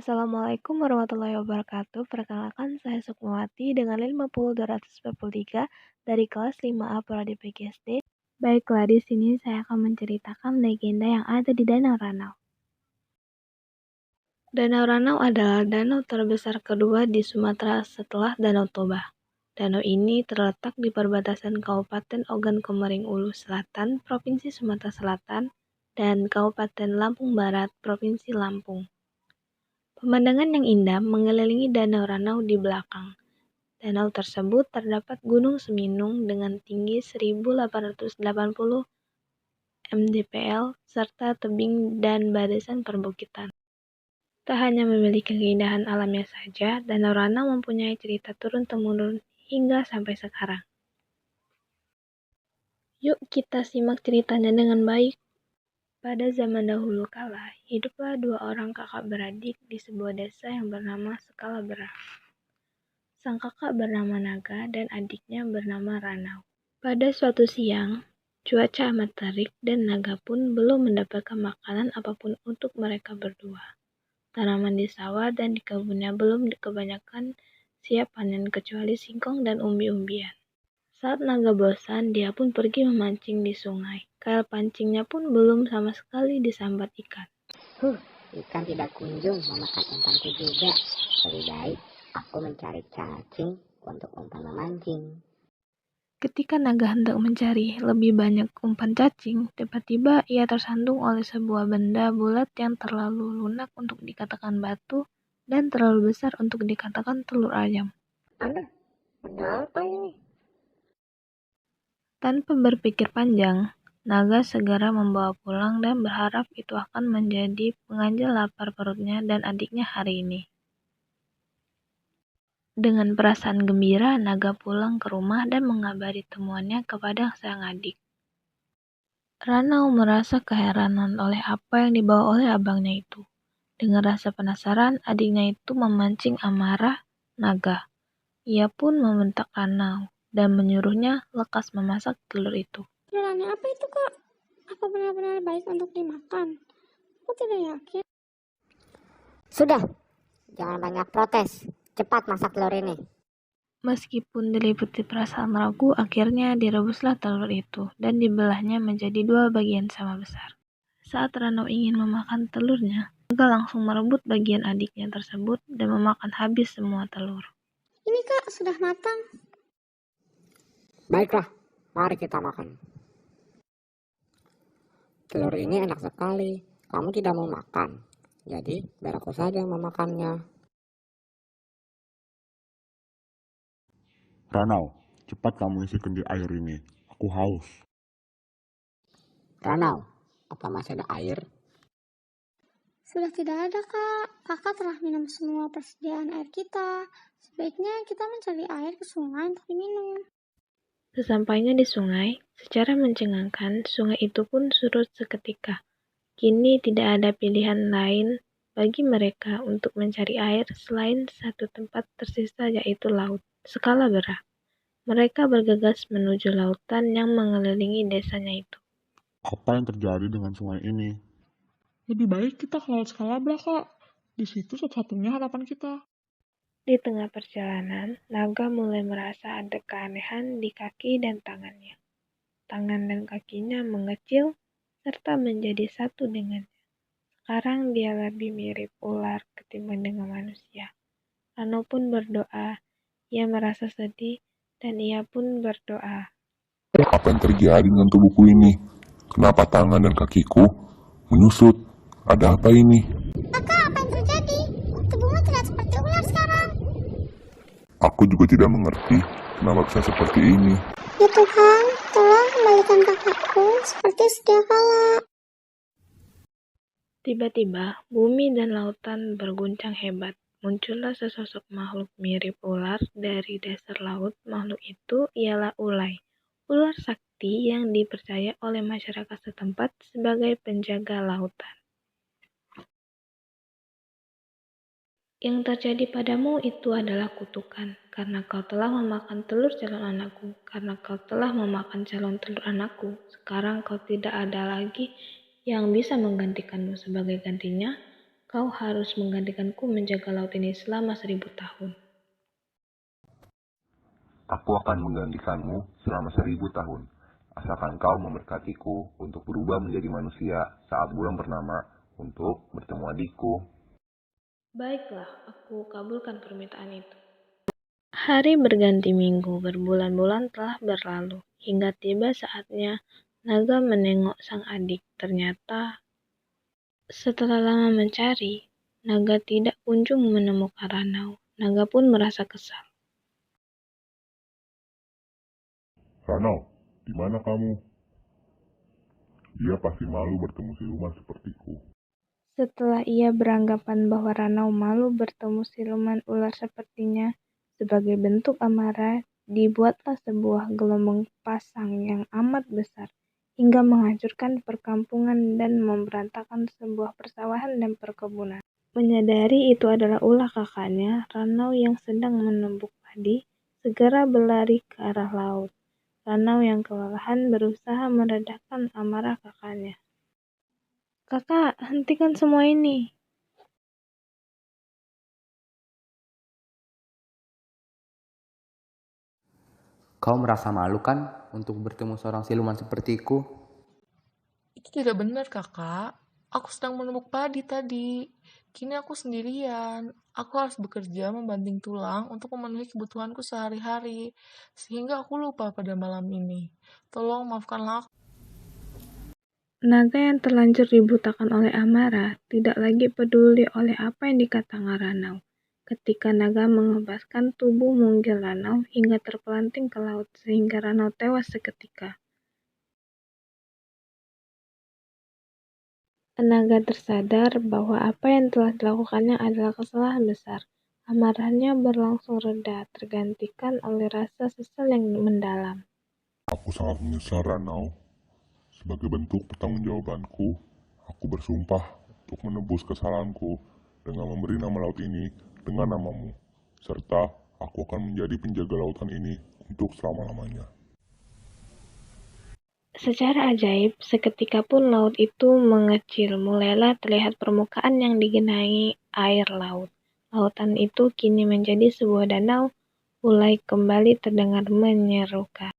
Assalamualaikum warahmatullahi wabarakatuh. Perkenalkan, saya Sukmawati dengan 50243 dari kelas 5A Prodi PGSD. Baiklah, di sini saya akan menceritakan legenda yang ada di Danau Ranau. Danau Ranau adalah danau terbesar kedua di Sumatera setelah Danau Toba. Danau ini terletak di perbatasan Kabupaten Ogan Komering Ulu Selatan, Provinsi Sumatera Selatan, dan Kabupaten Lampung Barat, Provinsi Lampung. Pemandangan yang indah mengelilingi Danau Ranau di belakang. Danau tersebut terdapat Gunung Seminung dengan tinggi 1880 mdpl serta tebing dan barisan perbukitan. Tak hanya memiliki keindahan alamnya saja, Danau Ranau mempunyai cerita turun-temurun hingga sampai sekarang. Yuk kita simak ceritanya dengan baik. Pada zaman dahulu kala, hiduplah dua orang kakak beradik di sebuah desa yang bernama Sekalabera. Sang kakak bernama Naga dan adiknya bernama Ranau. Pada suatu siang, cuaca amat terik dan Naga pun belum mendapatkan makanan apapun untuk mereka berdua. Tanaman di sawah dan di kebunnya belum kebanyakan siap panen kecuali singkong dan umbi-umbian. Saat Naga bosan, dia pun pergi memancing di sungai. Kail pancingnya pun belum sama sekali disambar ikan. Ikan tidak kunjung memakan umpanku juga. Lebih baik aku mencari cacing untuk umpan memancing. Ketika Naga hendak mencari lebih banyak umpan cacing, tiba-tiba ia tersandung oleh sebuah benda bulat yang terlalu lunak untuk dikatakan batu dan terlalu besar untuk dikatakan telur ayam. Benda apa ini? Tanpa berpikir panjang, Naga segera membawa pulang dan berharap itu akan menjadi penganjal lapar perutnya dan adiknya hari ini. Dengan perasaan gembira, Naga pulang ke rumah dan mengabari temuannya kepada sang adik. Ranau merasa keheranan oleh apa yang dibawa oleh abangnya itu. Dengan rasa penasaran, adiknya itu memancing amarah Naga. Ia pun membentak Ranau dan menyuruhnya lekas memasak telur itu. Telur apa itu, Kak? Apa benar-benar baik untuk dimakan? Aku tidak yakin. Sudah, jangan banyak protes. Cepat masak telur ini. Meskipun diliputi perasaan ragu, akhirnya direbuslah telur itu dan dibelahnya menjadi dua bagian sama besar. Saat Ranau ingin memakan telurnya, Naga langsung merebut bagian adiknya tersebut dan memakan habis semua telur. Ini, Kak, sudah matang. Baiklah, mari kita makan. Telur ini enak sekali. Kamu tidak mau makan, jadi biar aku saja yang memakannya. Ranau, cepat kamu isikan di air ini. Aku haus. Ranau, apa masih ada air? Sudah tidak ada, Kak. Kakak telah minum semua persediaan air kita. Sebaiknya kita mencari air ke sungai untuk diminum. Sesampainya di sungai, secara mencengangkan, sungai itu pun surut seketika. Kini tidak ada pilihan lain bagi mereka untuk mencari air selain satu tempat tersisa yaitu laut, Sekalabera. Mereka bergegas menuju lautan yang mengelilingi desanya itu. Apa yang terjadi dengan sungai ini? Lebih baik kita ke Laut Scalabra, Kak. Di situ satu-satunya harapan kita. Di tengah perjalanan, Naga mulai merasa ada keanehan di kaki dan tangannya. Tangan dan kakinya mengecil serta menjadi satu dengannya. Sekarang dia lebih mirip ular ketimbang dengan manusia. Ranau pun berdoa. Ia merasa sedih dan ia pun berdoa. Apa yang terjadi dengan tubuhku ini? Kenapa tangan dan kakiku menyusut? Ada apa ini? Kakak, apa yang terjadi? Tubuhmu tidak seperti ular sekarang. Aku juga tidak mengerti kenapa bisa seperti ini. Ya Tuhan, tolong kembalikan kakakku seperti sedia kala. Tiba-tiba, bumi dan lautan berguncang hebat. Muncullah sesosok makhluk mirip ular dari dasar laut. Makhluk itu ialah Ulay, ular sakti yang dipercaya oleh masyarakat setempat sebagai penjaga lautan. Yang terjadi padamu itu adalah kutukan, karena kau telah memakan telur calon anakku. Karena kau telah memakan calon telur anakku, sekarang kau tidak ada lagi yang bisa menggantikanmu. Sebagai gantinya, Kau harus menggantikanku menjaga laut ini selama 1000 tahun. Aku akan menggantikanmu selama 1000 tahun, asalkan kau memberkatiku untuk berubah menjadi manusia saat bulan purnama untuk bertemu adikku. Baiklah, aku kabulkan permintaan itu. Hari berganti minggu, berbulan-bulan telah berlalu, hingga tiba saatnya naga menengok sang adik. Ternyata, setelah lama mencari, naga tidak kunjung menemukan Ranau. Naga pun merasa kesal. Ranau, di mana kamu? Dia pasti malu bertemu siluman sepertiku. Setelah ia beranggapan bahwa Ranau malu bertemu siluman ular sepertinya, sebagai bentuk amarah, dibuatlah sebuah gelombang pasang yang amat besar, hingga menghancurkan perkampungan dan memberantakan sebuah persawahan dan perkebunan. Menyadari itu adalah ulah kakaknya, Ranau yang sedang menumbuk padi, segera berlari ke arah laut. Ranau yang kelelahan berusaha meredakan amarah kakaknya. Kakak, hentikan semua ini. Kau merasa malu kan untuk bertemu seorang siluman sepertiku? Itu tidak benar, kakak. Aku sedang menumbuk padi tadi. Kini aku sendirian. Aku harus bekerja membanting tulang untuk memenuhi kebutuhanku sehari-hari. Sehingga aku lupa pada malam ini. Tolong maafkanlah aku. Naga yang terlanjur dibutakan oleh amarah tidak lagi peduli oleh apa yang dikatakan Ranau. Ketika naga mengebaskan tubuh munggil Ranau hingga terpelanting ke laut sehingga Ranau tewas seketika. Naga tersadar bahwa apa yang telah dilakukannya adalah kesalahan besar. Amarahnya berlangsung reda, tergantikan oleh rasa sesal yang mendalam. Aku sangat menyesal, Ranau. Sebagai bentuk pertanggungjawabanku, aku bersumpah untuk menebus kesalahanku dengan memberi nama laut ini dengan namamu, serta aku akan menjadi penjaga lautan ini untuk selama-lamanya. Secara ajaib, seketika pun laut itu mengecil, mulailah terlihat permukaan yang digenangi air laut. Lautan itu kini menjadi sebuah danau, mulai kembali terdengar menyerukan.